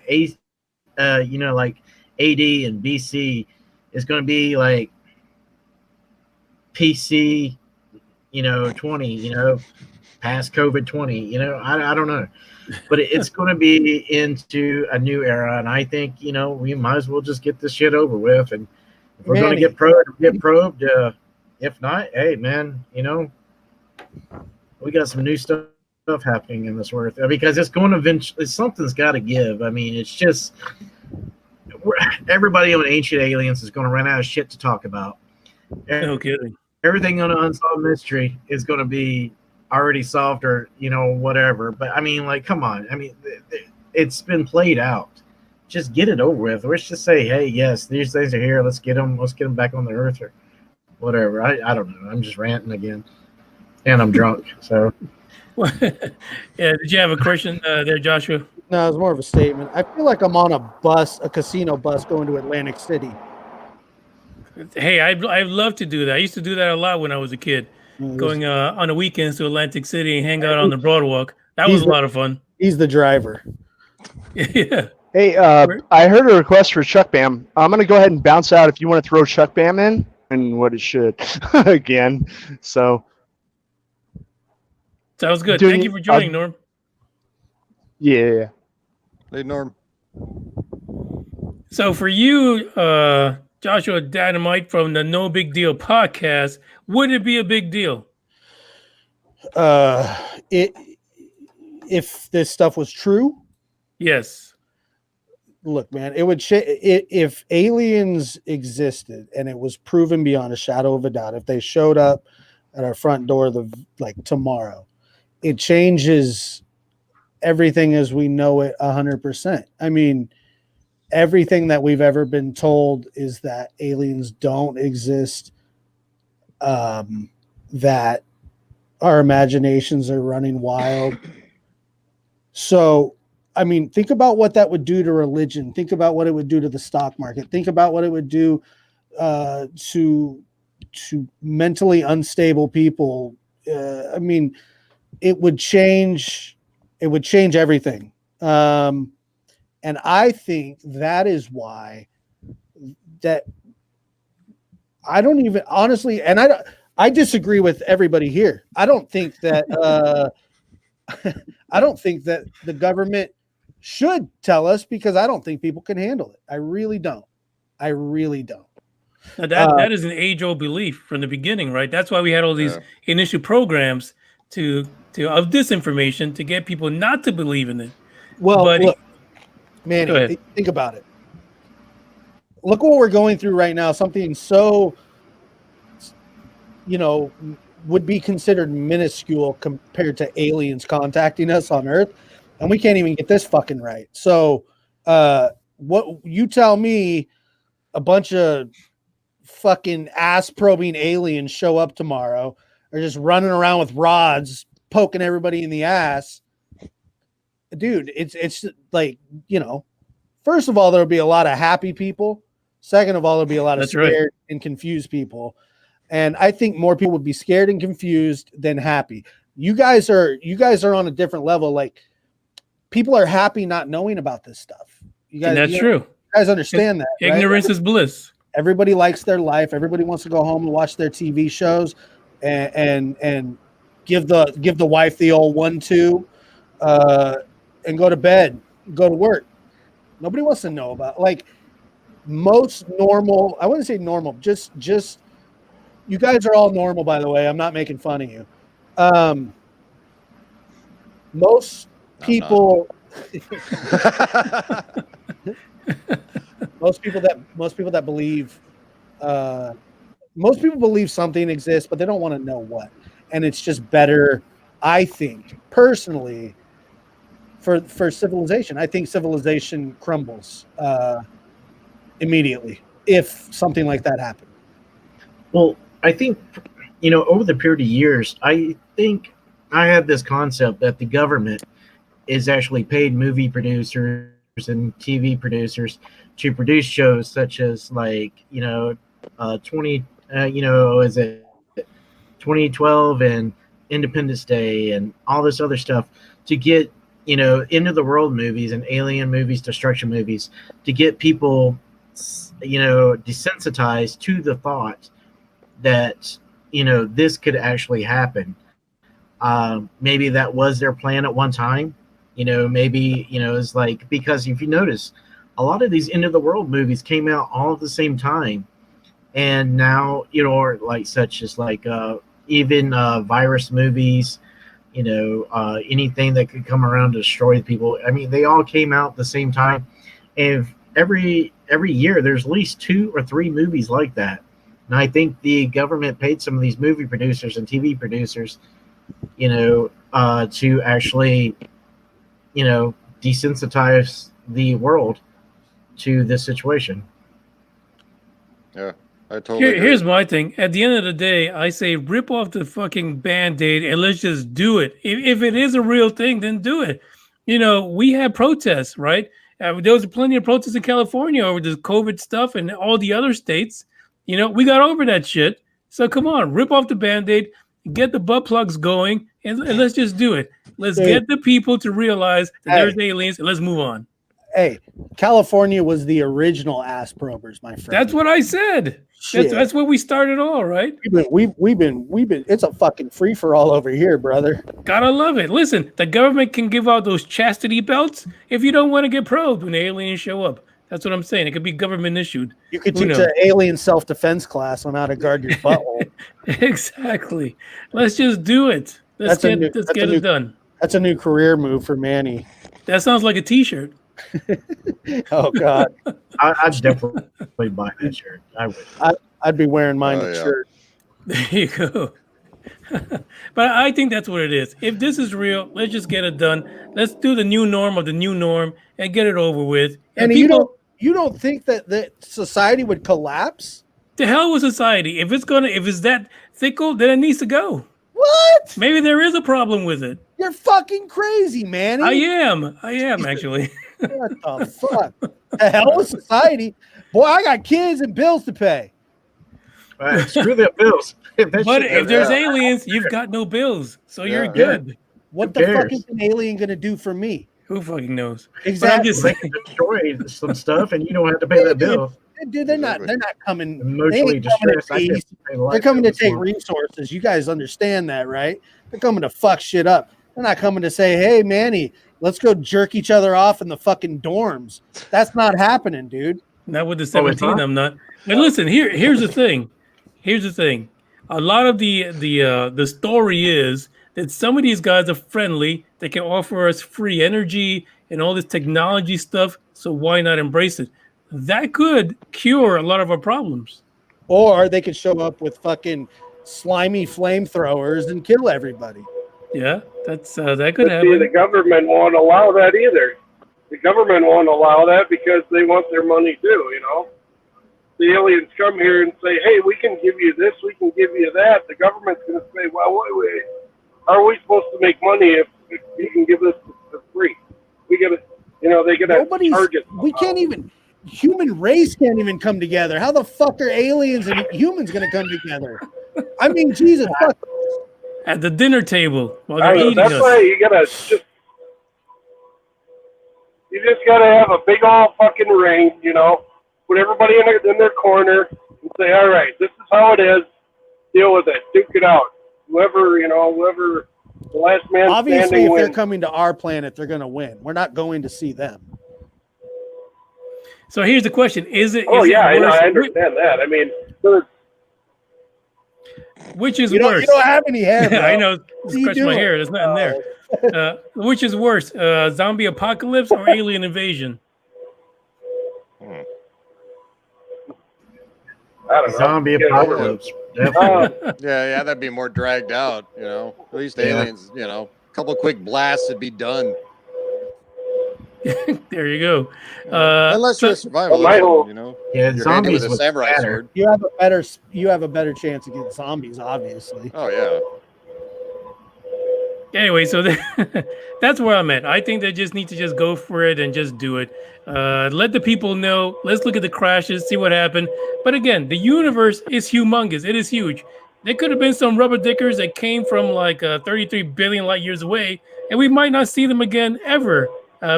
like AD and BC is going to be like PC, 20, past COVID 20, I don't know. But it's going to be into a new era, and I think we might as well just get this shit over with. And if we're going to get probed. If not, hey man, we got some new stuff happening in this earth, because it's going to eventually, something's got to give. I mean, it's just everybody on Ancient Aliens is going to run out of shit to talk about. No kidding. Everything on Unsolved Mystery is going to be already solved, or whatever. But I mean, like, come on. I mean, it's been played out. Just get it over with. Let's just say, hey, yes, these things are here. Let's get them back on the earth, or whatever. I don't know. I'm just ranting again, and I'm drunk. So Yeah, did you have a question there, Joshua? No, it's more of a statement. I feel like I'm on a casino bus going to Atlantic City. Hey, I'd love to do that. I used to do that a lot when I was a kid. Going on the weekends to Atlantic City and hang out on the Broadwalk. That was a lot of fun. He's the driver. Yeah. Hey, I heard a request for Chuck Bam. I'm going to go ahead and bounce out if you want to throw Chuck Bam in, and what it should again. So sounds good. Thank you for joining, Norm. Yeah. Hey, Norm. So for you, Joshua Dynamite from the No Big Deal podcast, would it be a big deal? If this stuff was true, Yes. look, man, it would if aliens existed and it was proven beyond a shadow of a doubt. If they showed up at our front door tomorrow, it changes everything as we know it 100%. I mean, everything that we've ever been told is that aliens don't exist, that our imaginations are running wild. So, I mean, think about what that would do to religion. Think about what it would do to the stock market. Think about what it would do to mentally unstable people. I mean, it would change everything. And I think that is why that I don't even honestly, and I disagree with everybody here. I don't think that I don't think that the government should tell us, because I don't think people can handle it. I really don't. Now that is an age-old belief from the beginning, right? That's why we had all these initial programs of disinformation to get people not to believe in it. Well, but look, Manny, think about it. Look what we're going through right now. Something so, would be considered minuscule compared to aliens contacting us on Earth, and we can't even get this fucking right. So, what you tell me, a bunch of fucking ass-probing aliens show up tomorrow, or just running around with rods poking everybody in the ass, dude, it's like, first of all, there'll be a lot of happy people. Second of all, there'll be a lot of scared and confused people. And I think more people would be scared and confused than happy. You guys are on a different level. Like, people are happy not knowing about this stuff. You guys, and that's true. You guys understand that, ignorance is bliss. Everybody likes their life. Everybody wants to go home and watch their TV shows and give the wife the old 1-2 and go to bed, go to work. Nobody wants to know about, like, most normal. I wouldn't say normal. Just you guys are all normal, by the way. I'm not making fun of you. Most people. Most people that believe, most people believe something exists, but they don't want to know what. And it's just better, I think, personally, for civilization. I think civilization crumbles immediately if something like that happened. Well, I think, over the period of years, I think I have this concept that the government is actually paid movie producers and TV producers to produce shows such as 2012 and Independence Day and all this other stuff to get, end of the world movies and alien movies, destruction movies, to get people, desensitized to the thought that, this could actually happen. Maybe that was their plan at one time. Maybe, it's like, because if you notice, a lot of these end of the world movies came out all at the same time. And now, such as even virus movies, anything that could come around to destroy people. I mean, they all came out at the same time. And every year there's at least 2 or 3 movies like that. And I think the government paid some of these movie producers and TV producers, to actually, desensitize the world to this situation. Yeah, I totally agree. Here's my thing. At the end of the day, I say rip off the fucking Band-Aid and let's just do it. If it is a real thing, then do it. We had protests, right? There was plenty of protests in California over this COVID stuff and all the other states. We got over that shit. So come on, rip off the Band-Aid, get the butt plugs going, and let's just do it. Let's get the people to realize that there's aliens, and let's move on. Hey, California was the original ass probers, my friend. That's what I said. That's what we started all, right? We've been. It's a fucking free for all over here, brother. Gotta love it. Listen, the government can give out those chastity belts if you don't want to get probed when the aliens show up. That's what I'm saying. It could be government issued. You could Who teach knows? an alien self-defense class on how to guard your butthole. Exactly. Let's just do it. Let's get it done. That's a new career move for Manny. That sounds like a T-shirt. Oh God, I'd definitely buy that shirt. I would. I'd be wearing mine Oh, to yeah. church. There you go. But I think that's what it is. If this is real, let's just get it done. Let's do the new norm of the new norm and get it over with. And people, you don't think that society would collapse? to hell with society. If it's that fickle, then it needs to go. What? Maybe there is a problem with it. You're fucking crazy, Manny. I am actually. What the fuck? The hell with society? Boy, I got kids and bills to pay. Screw that bills. But if there's aliens, you've got no bills, so you're Yeah. good. What the fuck is an alien gonna do for me? Who fucking knows? Exactly. But I'm just They saying, can destroy some stuff, and you don't have to pay that bill. Dude, they're not coming. Emotionally they ain't coming to distressed. I take- can't pay the light They're coming to bill this take month. resources. You guys understand that, right? They're coming to fuck shit up. They're not coming to say, "Hey, Manny, let's go jerk each other off in the fucking dorms." That's not happening, dude. not with the Oh, it's 17. not? I'm not. But listen, here's the thing. Here's the thing. A lot of the story is that some of these guys are friendly. They can offer us free energy and all this technology stuff. So why not embrace it? That could cure a lot of our problems. Or they could show up with fucking slimy flamethrowers and kill everybody. Yeah, that's that could But see, the happen. government won't allow that either. The government won't allow that because they want their money too, you know? The aliens come here and say, hey, we can give you this, we can give you that. The government's going to say, well, wait, how are we supposed to make money if you can give us for free? We got to, you know, they got to charge it. We can't even. Human race can't even come together. How the fuck are aliens and humans going to come together? I mean, Jesus fuck. At the dinner table while I they're know, eating that's us. why you just gotta have a big old fucking ring, you know, put everybody in their corner and say, all right, this is how it is. Deal with it. Duke it out. Whoever the last man Obviously, standing if they're wins. coming to our planet, they're going to win. We're not going to see them. So here's the question: Is it? Oh is it yeah, I know, worse- I understand that. I mean, Which is You worse? don't have any hair, bro. I know. What are you Scratch my doing? hair. There's nothing there. Which is worse, zombie apocalypse or alien invasion? I don't know. Zombie Get it over apocalypse. with. Definitely. Yeah, that'd be more dragged out, you know. At least aliens, you know, a couple quick blasts would be done. There you go. Unless you're a survivalist, my whole- you know. Yeah, You're handy zombies with a was samurai better. sword. You have a better chance against zombies, obviously. Oh yeah. Anyway, so that's where I'm at. I think they just need to just go for it and just do it. Let the people know. Let's look at the crashes, see what happened. But again, the universe is humongous. It is huge. There could have been some rubber dickers that came from like 33 billion light years away, and we might not see them again ever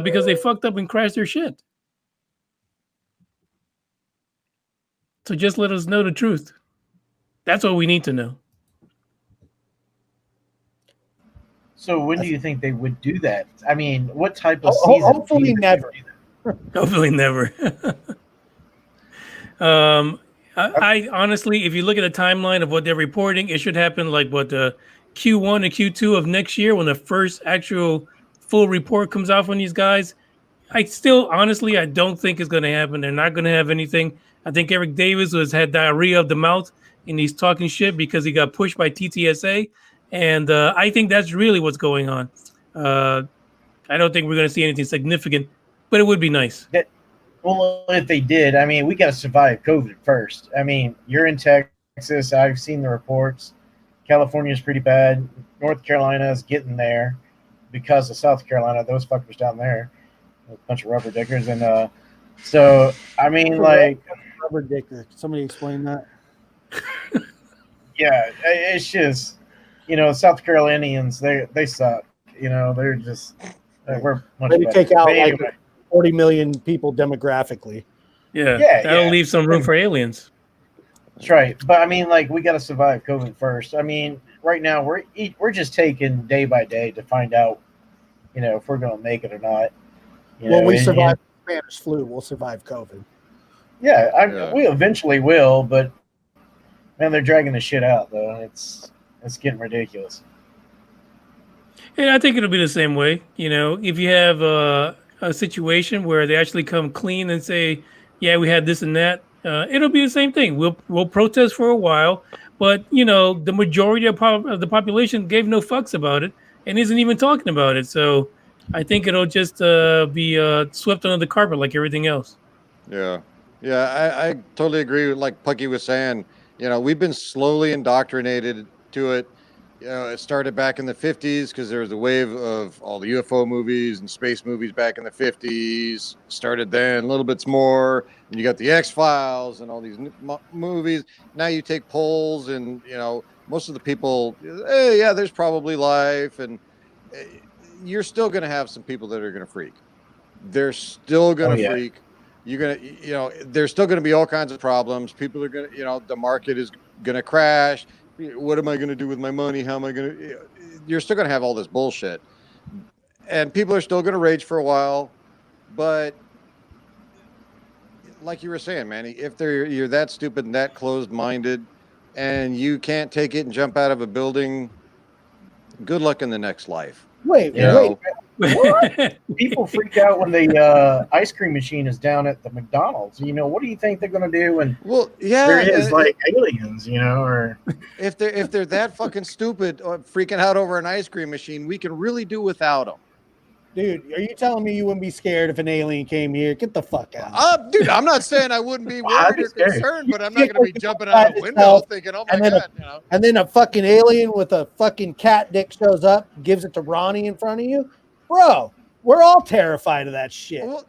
because they fucked up and crashed their shit. So just let us know the truth. That's what we need to know. So when do you think they would do that? I mean, what type of season? Hopefully do you think never. they would do that? Hopefully never. I honestly, if you look at the timeline of what they're reporting, it should happen like what the Q1 and Q2 of next year when the first actual full report comes out from these guys. I still, honestly, I don't think it's going to happen. They're not going to have anything. I think Eric Davis has had diarrhea of the mouth and he's talking shit because he got pushed by TTSA. And I think that's really what's going on. I don't think we're going to see anything significant, but it would be nice. Well, if they did, I mean, we got to survive COVID first. I mean, you're in Texas. I've seen the reports. California's pretty bad. North Carolina is getting there because of South Carolina. Those fuckers down there, a bunch of rubber dickers. And so, I mean, like, Rubber dicker. Somebody explain that. yeah, it's just, you know, South Carolinians, they suck. You know, they're just, we're much Maybe better. take out But like anyway. 40 million people demographically. Yeah, Yeah, that'll yeah. leave some room for aliens. That's right. But I mean, like, we got to survive COVID first. I mean, right now we're just taking day by day to find out, you know, if we're going to make it or not. You Will know, we and- survive Spanish flu will survive COVID. Yeah, we eventually will, but man, they're dragging the shit out though. It's getting ridiculous. And I think it'll be the same way. You know, if you have a situation where they actually come clean and say, "Yeah, we had this and that," it'll be the same thing. We'll protest for a while, but you know, the majority of the population gave no fucks about it and isn't even talking about it. So I think it'll just be swept under the carpet like everything else. Yeah. I totally agree with like Pucky was saying. You know, we've been slowly indoctrinated to it. You know, it started back in the 50s because there was a wave of all the UFO movies and space movies back in the 50s. Started then, a little bit more. And you got the X-Files and all these movies. Now you take polls and, you know, most of the people, hey, yeah, there's probably life. And you're still going to have some people that are going to freak. They're still going to freak. You're going to, you know, there's still going to be all kinds of problems. People are going to, you know, the market is going to crash. What am I going to do with my money? How am I going to? You're still going to have all this bullshit, and people are still going to rage for a while. But like you were saying, Manny, if you're that stupid and that closed-minded, and you can't take it and jump out of a building, good luck in the next life. Wait. What? People freak out when the ice cream machine is down at the McDonald's. You know, what do you think they're going to do when there is like aliens, you know, or if they're that fucking stupid or freaking out over an ice cream machine, we can really do without them. Dude, are you telling me you wouldn't be scared if an alien came here? Get the fuck out. Dude, I'm not saying I wouldn't be worried or concerned, but I'm not going to be jumping out a window thinking, oh my God. You know? And then a fucking alien with a fucking cat dick shows up, gives it to Ronnie in front of you. Bro, we're all terrified of that shit. Well,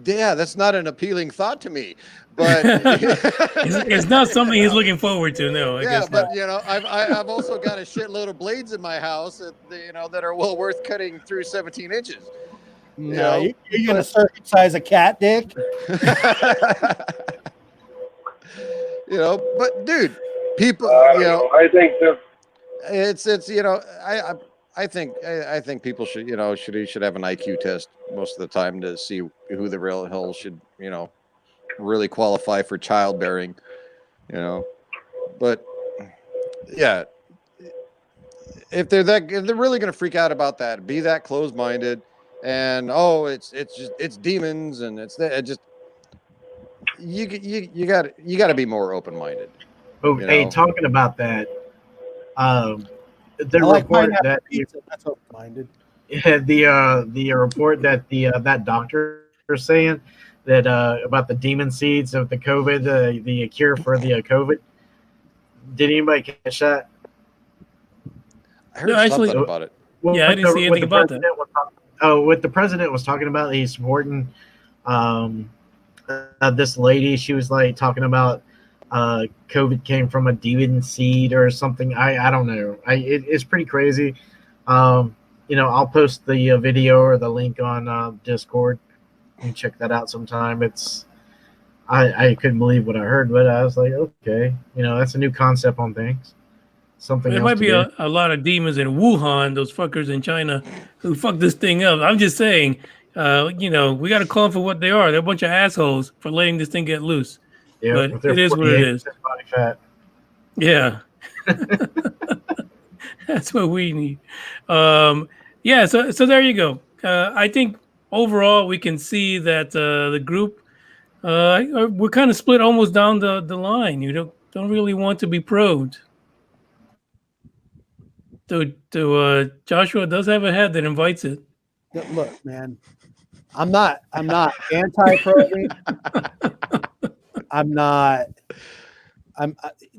yeah, that's not an appealing thought to me, but it's not something he's looking forward to. No, I guess but not. you know, I've also got a shitload of blades in my house that you know that are well worth cutting through 17 inches. No, you're gonna circumcise a cat dick. You know, but dude, people, you know, I think that it's you know, I think people should, you know, should have an IQ test most of the time to see who the real hell should, you know, really qualify for childbearing, you know. But yeah, if they're really going to freak out about that, be that closed-minded, and it's demons and you got to be more open-minded. Oh, hey, talking about that, the report that that's open-minded. The report that that doctor is saying that about the demon seeds of the COVID, the cure for the COVID. Did anybody catch that? I heard something about it. Yeah, I didn't see anything about that. What the president was talking about, he's supporting this lady. She was like talking about COVID came from a demon seed or something. I don't know. It's pretty crazy. You know, I'll post the video or the link on Discord. You can check that out sometime. I couldn't believe what I heard, but I was like, okay, you know, that's a new concept on things. Something there might be a lot of demons in Wuhan, those fuckers in China who fucked this thing up. I'm just saying, you know, we got to call them for what they are. They're a bunch of assholes for letting this thing get loose. Yeah, but it is what it is. Body fat. Yeah. That's what we need. Yeah, so there you go. I think overall we can see that the group we're kind of split almost down the line. You don't really want to be probed. So Joshua does have a head that invites it. Look, man, I'm not anti-probing.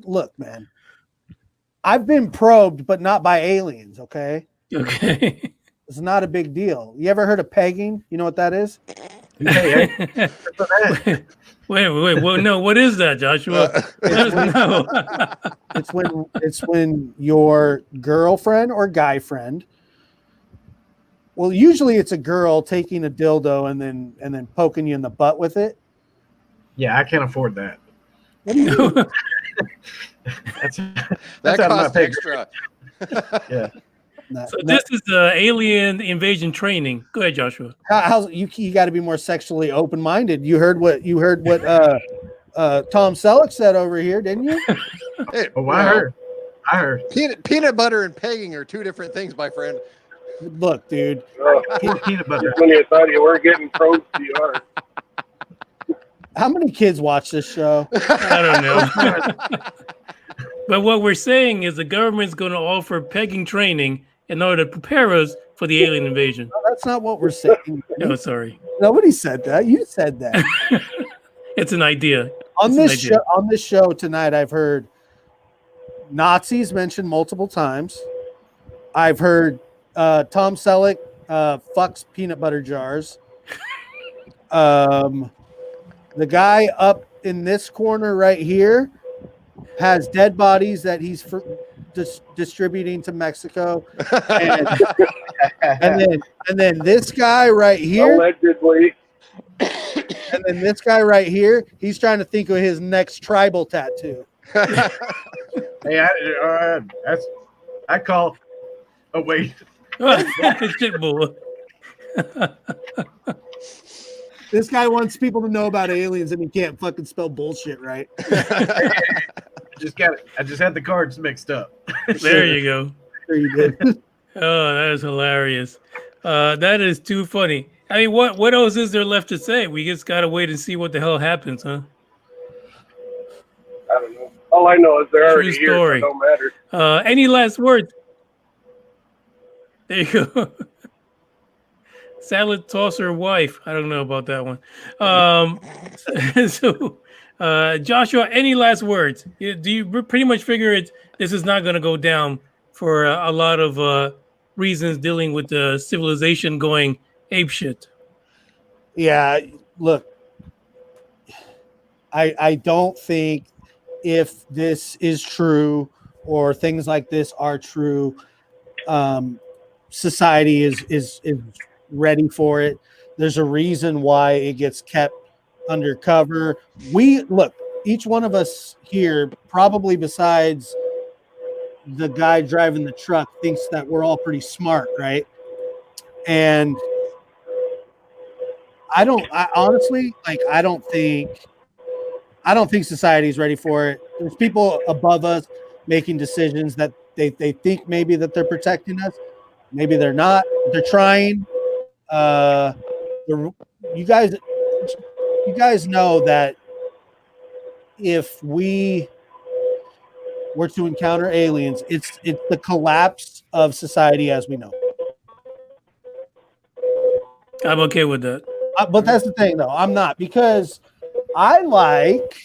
Look, man, I've been probed, but not by aliens. Okay. It's not a big deal. You ever heard of pegging? You know what that is? Wait. Well, no. What is that, Joshua? No. It's when your girlfriend or guy friend. Well, usually it's a girl taking a dildo and then poking you in the butt with it. Yeah, I can't afford that. What do you do? That costs extra. Yeah. So this is the alien invasion training. Go ahead, Joshua. How's you got to be more sexually open-minded. You heard what Tom Selleck said over here, didn't you? Hey, I heard. Peanut butter and pegging are two different things, my friend. Look, dude. Peanut butter. When you thought you were getting pros, you are. How many kids watch this show? I don't know. But what we're saying is the government's going to offer pegging training in order to prepare us for the alien invasion. No, that's not what we're saying. No, sorry. Nobody said that. You said that. It's an idea. On this show tonight, I've heard Nazis mentioned multiple times. I've heard Tom Selleck fucks peanut butter jars. The guy up in this corner right here has dead bodies that he's distributing to Mexico, and then this guy right here, allegedly, and then this guy right here, he's trying to think of his next tribal tattoo. Hey, I call. Oh wait, Shit, bull. This guy wants people to know about aliens, and he can't fucking spell bullshit right. I just had the cards mixed up. There you go. Sure you did. Oh, that is hilarious. That is too funny. I mean, what else is there left to say? We just gotta wait and see what the hell happens, huh? I don't know. All I know is they're already True here, so story. it don't matter. Any last words? There you go. Salad tosser wife. I don't know about that one. Joshua, any last words? Do you pretty much figure this is not going to go down for a lot of reasons dealing with the civilization going apeshit? Yeah, look, I don't think if this is true or things like this are true, society is ready for it. There's a reason why it gets kept undercover. Each one of us here, probably besides the guy driving the truck, thinks that we're all pretty smart, right? And I don't think society is ready for it. There's people above us making decisions that they think maybe that they're protecting us. Maybe they're not. They're trying. You guys know that if we were to encounter aliens, it's the collapse of society as we know. I'm okay with that. But that's the thing, though. I'm not, because I like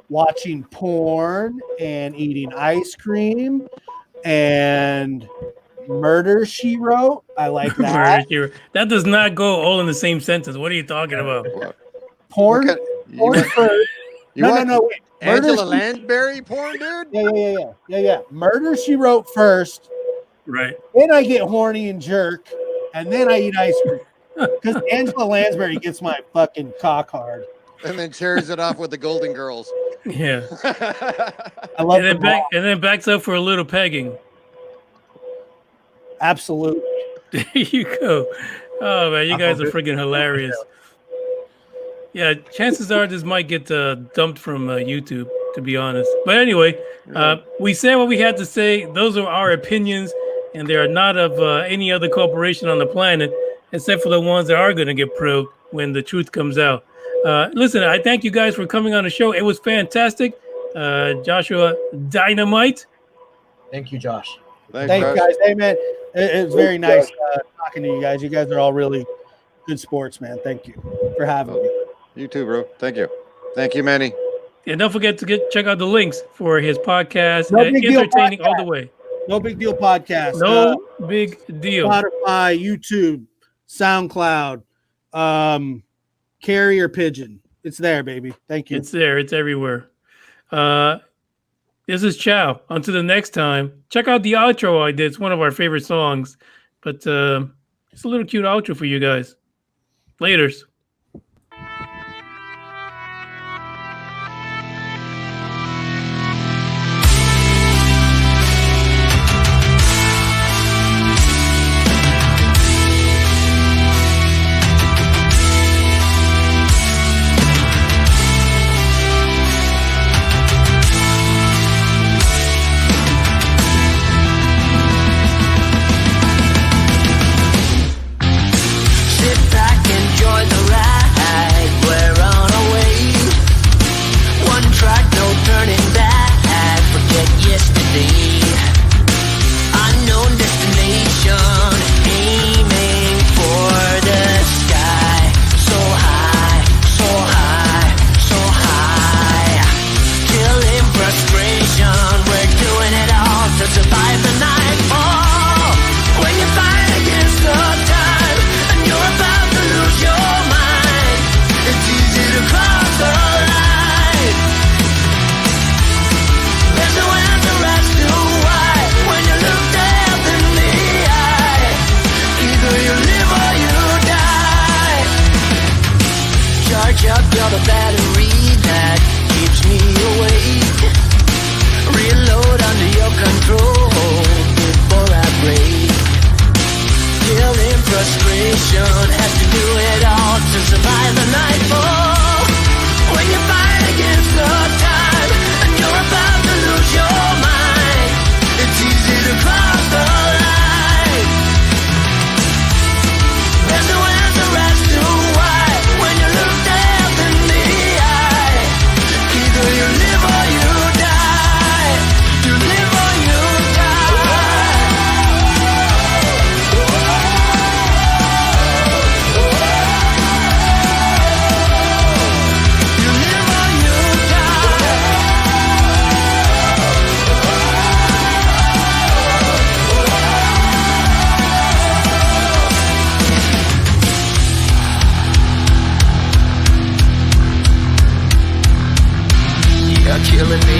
watching porn and eating ice cream and Murder, She Wrote. I like that. That does not go all in the same sentence. What are you talking about? Porn first. No. Wait. Angela Lansbury porn, dude? Yeah. Murder, She Wrote first. Right. Then I get horny and jerk, and then I eat ice cream. Because Angela Lansbury gets my fucking cock hard. And then tears it off with the Golden Girls. Yeah. I love and then backs up for a little pegging. Absolutely. There you go. Oh man, you guys are freaking hilarious. Yeah, chances are this might get dumped from YouTube, to be honest. But anyway, we said what we had to say. Those are our opinions, and they are not of any other corporation on the planet, except for the ones that are going to get probed when the truth comes out. Listen, I thank you guys for coming on the show. It was fantastic. Joshua Dynamite. Thank you, Josh. Thanks, guys. Hey, man, it's very nice talking to you guys. You guys are all really good sports, man. Thank you for having me. You too, bro. Thank you. Thank you, Manny. And don't forget to check out the links for his podcast. No Big Deal Entertaining podcast. all the way. No Big Deal podcast. No big deal. Spotify, YouTube, SoundCloud, Carrier Pigeon. It's there, baby. Thank you. It's there. It's everywhere. This is Chow. Until the next time, check out the outro I did. It's one of our favorite songs. But it's a little cute outro for you guys. Laters. Charge up your battery that keeps me awake. Reload under your control before I break. Feeling frustration, have to do it all to survive the nightfall. When you fight against the time and you're about to lose your mind, it's easy to cross the line. There's no answer as to why when you look death in the eye. Either you live or you die. You live or you die. You live or you die. You're killing me